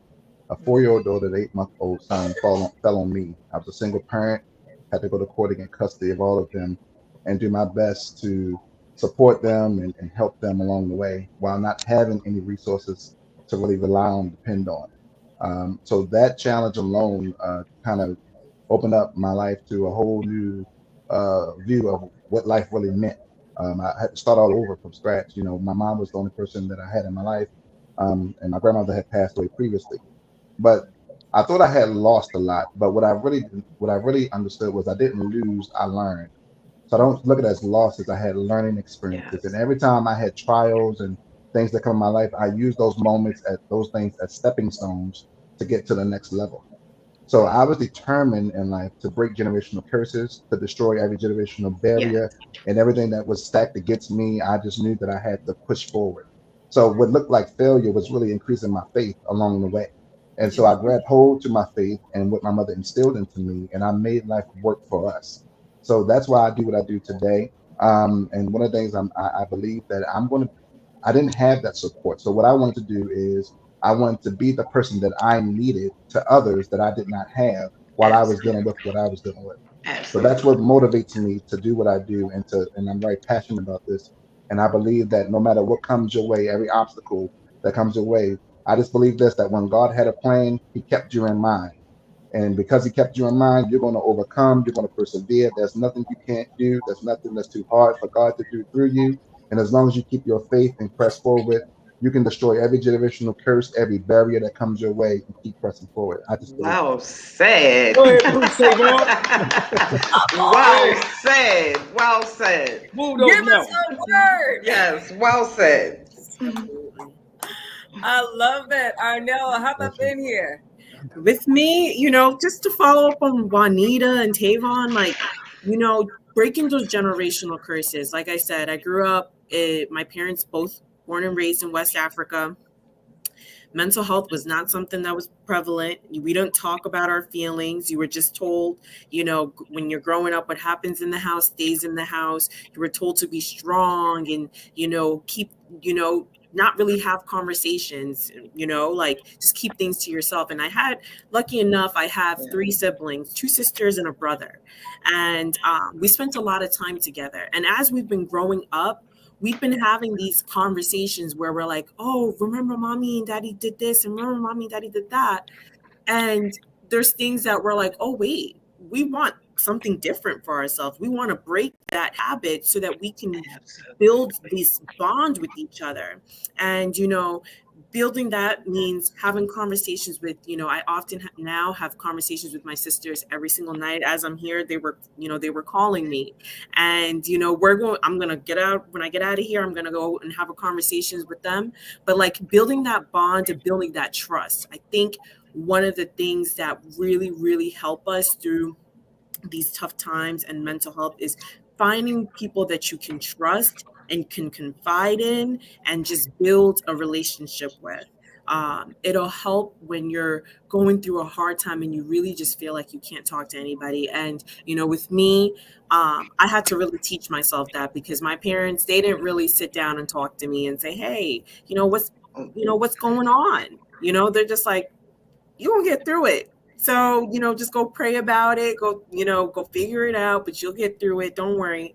F: a 4-year-old daughter, an 8-month-old son fell on me. I was a single parent, had to go to court and get custody of all of them and do my best to support them and help them along the way while not having any resources to really rely on, depend on. So that challenge alone kind of opened up my life to a whole new view of what life really meant. I had to start all over from scratch. My mom was the only person that I had in my life, and my grandmother had passed away previously. But I thought I had lost a lot. But what I really understood was I didn't lose, I learned. So I don't look at it as losses. I had learning experiences, and every time I had trials and things that come in my life, I use those things as stepping stones to get to the next level. So I was determined in life to break generational curses, to destroy every generational barrier and everything that was stacked against me. I just knew that I had to push forward. So what looked like failure was really increasing my faith along the way. And so I grabbed hold to my faith and what my mother instilled into me, and I made life work for us. So that's why I do what I do today. And one of the things I believe that I didn't have that support. So what I wanted to do is I wanted to be the person that I needed to others that I did not have while I was dealing with what I was dealing with. So that's what motivates me to do what I do, and I'm very passionate about this. And I believe that no matter what comes your way, every obstacle that comes your way, I just believe this, that when God had a plan, he kept you in mind. And because he kept you in mind, you're going to overcome, you're going to persevere. There's nothing you can't do. There's nothing that's too hard for God to do through you. And as long as you keep your faith and press forward, you can destroy every generational curse, every barrier that comes your way, and keep pressing forward. I just believe.
E: Well said.
B: Go ahead, Bruce Savon.
E: Well said. Well said.
B: Move those
A: Give us
B: mountains.
A: a word.
E: Yes, well said.
A: I love that. Arnell, hop up in here.
C: With me, just to follow up on Juanita and Tavon, breaking those generational curses. Like I said, I grew up, my parents both born and raised in West Africa. Mental health was not something that was prevalent. We don't talk about our feelings. You were just told, when you're growing up, what happens in the house stays in the house. You were told to be strong and, keep, not really have conversations, like just keep things to yourself. And lucky enough, I have 3 siblings, 2 sisters and a brother. And we spent a lot of time together. And as we've been growing up, we've been having these conversations where we're like, oh, remember mommy and daddy did this, and remember mommy and daddy did that. And there's things that we're like, oh, wait, we want something different for ourselves. We want to break that habit so that we can build this bond with each other. And, building that means having conversations with, I often now have conversations with my sisters every single night. As I'm here, they were calling me, and, I'm going to get out. When I get out of here, I'm going to go and have a conversations with them. But like building that bond and building that trust, I think one of the things that really, really help us through these tough times and mental health is finding people that you can trust and can confide in and just build a relationship with. It'll help when you're going through a hard time and you really just feel like you can't talk to anybody. And, with me, I had to really teach myself that, because my parents, they didn't really sit down and talk to me and say, hey, what's going on? They're just like, you won't get through it. So, just go pray about it, go figure it out, but you'll get through it. Don't worry.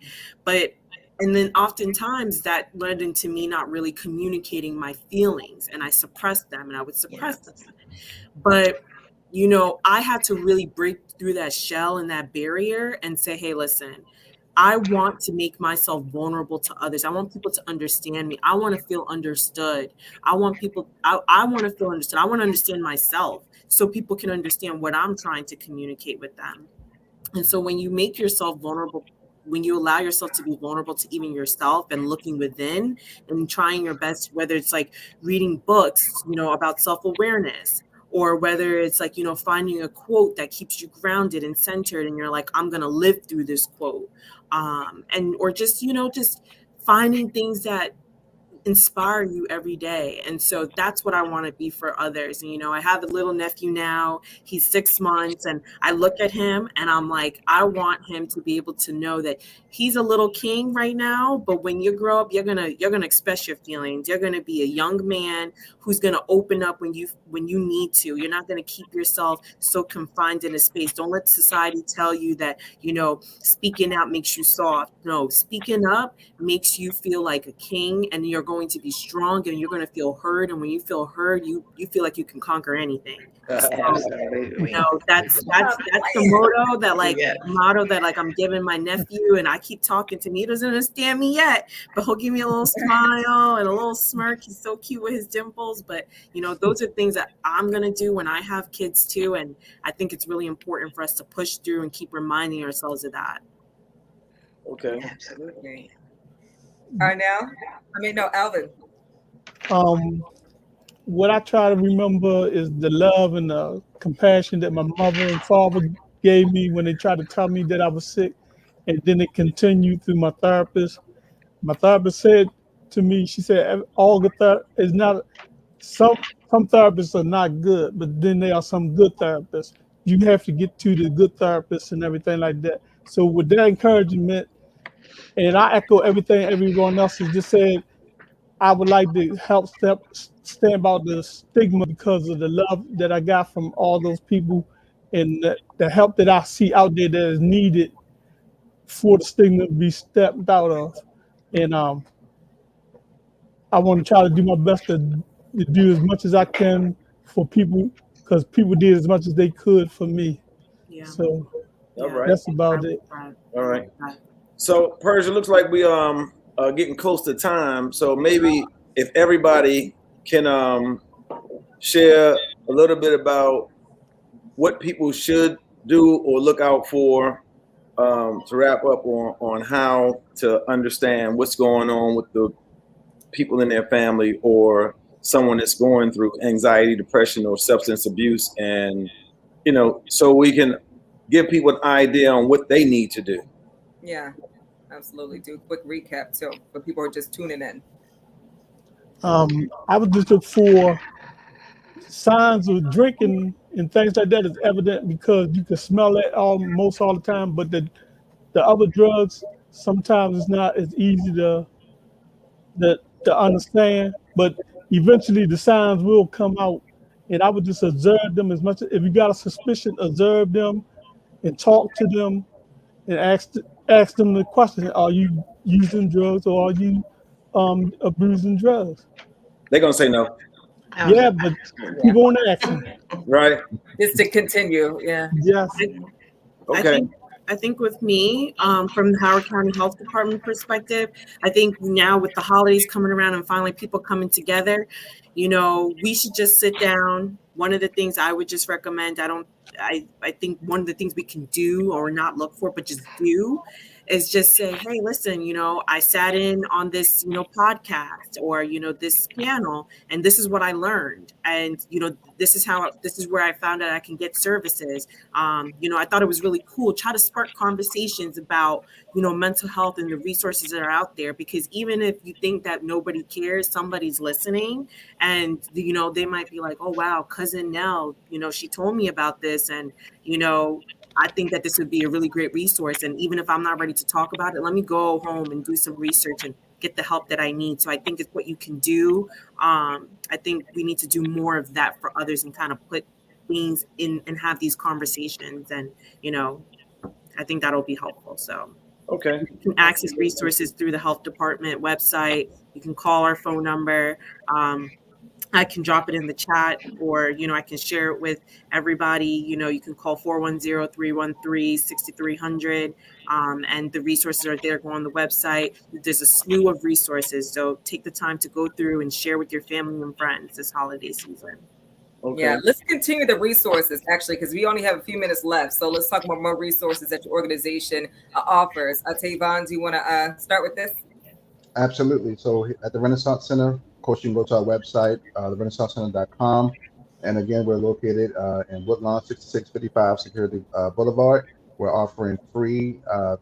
C: And then oftentimes that led into me not really communicating my feelings, and I suppressed them, and I would suppress them. But, I had to really break through that shell and that barrier and say, hey, listen, I want to make myself vulnerable to others. I want people to understand me. I want to feel understood. I want to feel understood. I want to understand myself so people can understand what I'm trying to communicate with them. And so when you make yourself vulnerable, when you allow yourself to be vulnerable to even yourself and looking within and trying your best, whether it's like reading books, about self-awareness, or whether it's like, finding a quote that keeps you grounded and centered, and you're like, I'm going to live through this quote. Or just finding things that inspire you every day. And so that's what I want to be for others. And, I have a little nephew now, he's 6 months, and I look at him and I'm like, I want him to be able to know that he's a little king right now, but when you grow up, you're going to express your feelings. You're going to be a young man who's going to open up when you need to. You're not going to keep yourself so confined in a space. Don't let society tell you that, speaking out makes you soft. No, speaking up makes you feel like a king, and you're going to be strong, and you're going to feel heard. And when you feel heard, you feel like you can conquer anything.
E: Absolutely.
C: That's the motto that I'm giving my nephew, and I keep talking to me. He doesn't understand me yet, but he'll give me a little smile and a little smirk. He's so cute with his dimples. But those are things that I'm gonna do when I have kids too, and I think it's really important for us to push through and keep reminding ourselves of that.
B: Okay.
E: Absolutely.
A: Alvin.
D: What I try to remember is the love and the compassion that my mother and father gave me when they tried to tell me that I was sick, and then it continued through my therapist. My therapist said to me, she said, all the is not some therapists are not good, but then there are some good therapists. You have to get to the good therapists and everything like that. So with that encouragement, and I echo everything everyone else has just said, I would like to help stand about the stigma because of the love that I got from all those people, and the help that I see out there that is needed for the stigma to be stepped out of. And I want to try to do my best to do as much as I can for people, because people did as much as they could for me.
C: Yeah.
D: So
B: All right.
D: that's about it.
B: All right. So Persia, looks like we getting close to time. So maybe if everybody can share a little bit about what people should do or look out for to wrap up on how to understand what's going on with the people in their family or someone that's going through anxiety, depression, or substance abuse, and so we can give people an idea on what they need to do.
A: Yeah, absolutely. Do a quick recap too for people who are just tuning in.
D: I would just look for signs of drinking and things like that is evident, because you can smell it almost all the time, but the other drugs, sometimes it's not as easy to to understand, but eventually the signs will come out. And I would just observe them as much. If you got a suspicion, observe them and talk to them and ask them the question: are you using drugs or are you abusing drugs?
B: They're gonna say no,
D: Yeah, but keep on asking.
B: right?
A: Just to continue. Yeah.
D: Yes.
B: Okay.
C: I think with me, from the Howard County Health Department perspective, I think now with the holidays coming around and finally people coming together, we should just sit down. One of the things I would just recommend, I think one of the things we can do or not look for, but just do is just say, hey, listen, I sat in on this, podcast or, this panel, and this is what I learned. And, this is where I found out I can get services. I thought it was really cool. Try to spark conversations about, mental health and the resources that are out there, because even if you think that nobody cares, somebody's listening, and, they might be like, oh, wow, cousin Nell, she told me about this. And, I think that this would be a really great resource. And even if I'm not ready to talk about it, let me go home and do some research and get the help that I need. So I think it's what you can do. I think we need to do more of that for others and kind of put things in and have these conversations. And, I think that'll be helpful. So
B: Okay.
C: you can access resources through the health department website. You can call our phone number. I can drop it in the chat, or, I can share it with everybody. You can call 410-313-6300. And the resources are there. Go on the website. There's a slew of resources. So take the time to go through and share with your family and friends this holiday season.
B: Okay.
A: Yeah, let's continue the resources, actually, because we only have a few minutes left. So let's talk about more resources that your organization offers. Tavon, do you want to start with this?
F: Absolutely. So at the Renaissance Center, of course, you can go to our website, therenaissancecenter.com. And again, we're located in Woodlawn, 6655 Security Boulevard. We're offering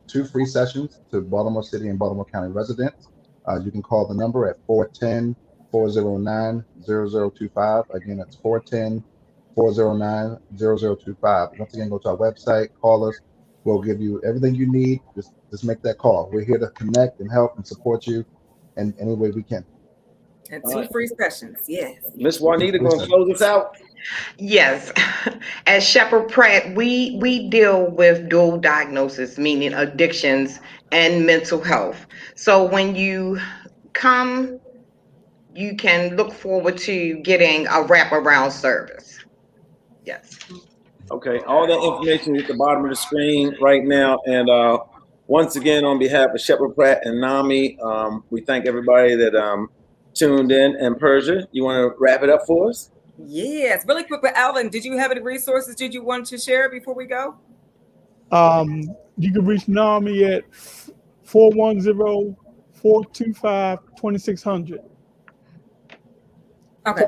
F: two free sessions to Baltimore City and Baltimore County residents. You can call the number at 410-409-0025. Again, that's 410-409-0025. Once again, go to our website, call us. We'll give you everything you need. Just make that call. We're here to connect and help and support you in any way we can.
A: And two free sessions, yes.
B: Miss Juanita gonna close us out.
E: Yes. At Shepherd Pratt, we deal with dual diagnosis, meaning addictions and mental health. So when you come, you can look forward to getting a wraparound service. Yes.
B: Okay, all that information is at the bottom of the screen right now. And once again, on behalf of Shepherd Pratt and NAMI, we thank everybody that tuned in. And Persia, you want to wrap it up for us?
A: Yes, really quick. But Alvin, did you have any resources did you want to share before we go?
D: You can reach NAMI at 410-425-2600.
A: Okay,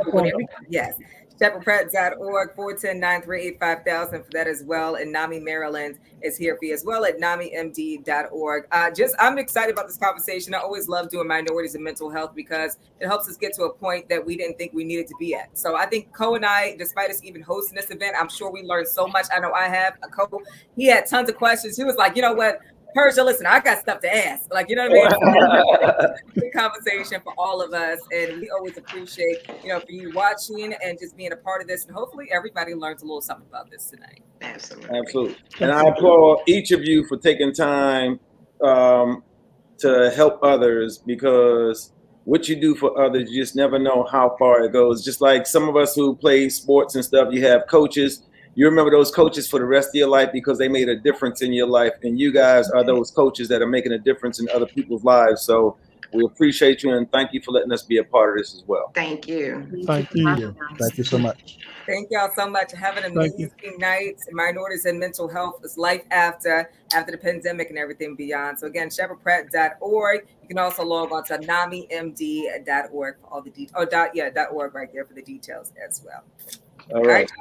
A: yes. ShepherdPratt.org, 410-938-5000 for that as well. And NAMI Maryland is here for you as well at NAMIMD.org. I'm excited about this conversation. I always love doing minorities and mental health because it helps us get to a point that we didn't think we needed to be at. So I think Co and I, despite us even hosting this event, I'm sure we learned so much. I know I have. Co, he had tons of questions. He was like, you know what? Persia, listen, I got stuff to ask. Like, you know what I mean? Good conversation for all of us. And we always appreciate, for you watching and just being a part of this. And hopefully everybody learns a little something about this tonight.
E: Absolutely.
B: And I applaud each of you for taking time to help others, because what you do for others, you just never know how far it goes. Just like some of us who play sports and stuff, you have coaches. You remember those coaches for the rest of your life because they made a difference in your life. And you guys are those coaches that are making a difference in other people's lives. So we appreciate you and thank you for letting us be a part of this as well.
E: Thank you.
F: Thank you. Thank you so much.
A: Thank y'all so much. Have an amazing night. Minorities and mental health is life after the pandemic and everything beyond. So again, shepherdpratt.org. You can also log on to NAMIMD.org for all the details. .org right there for the details as well.
B: All right.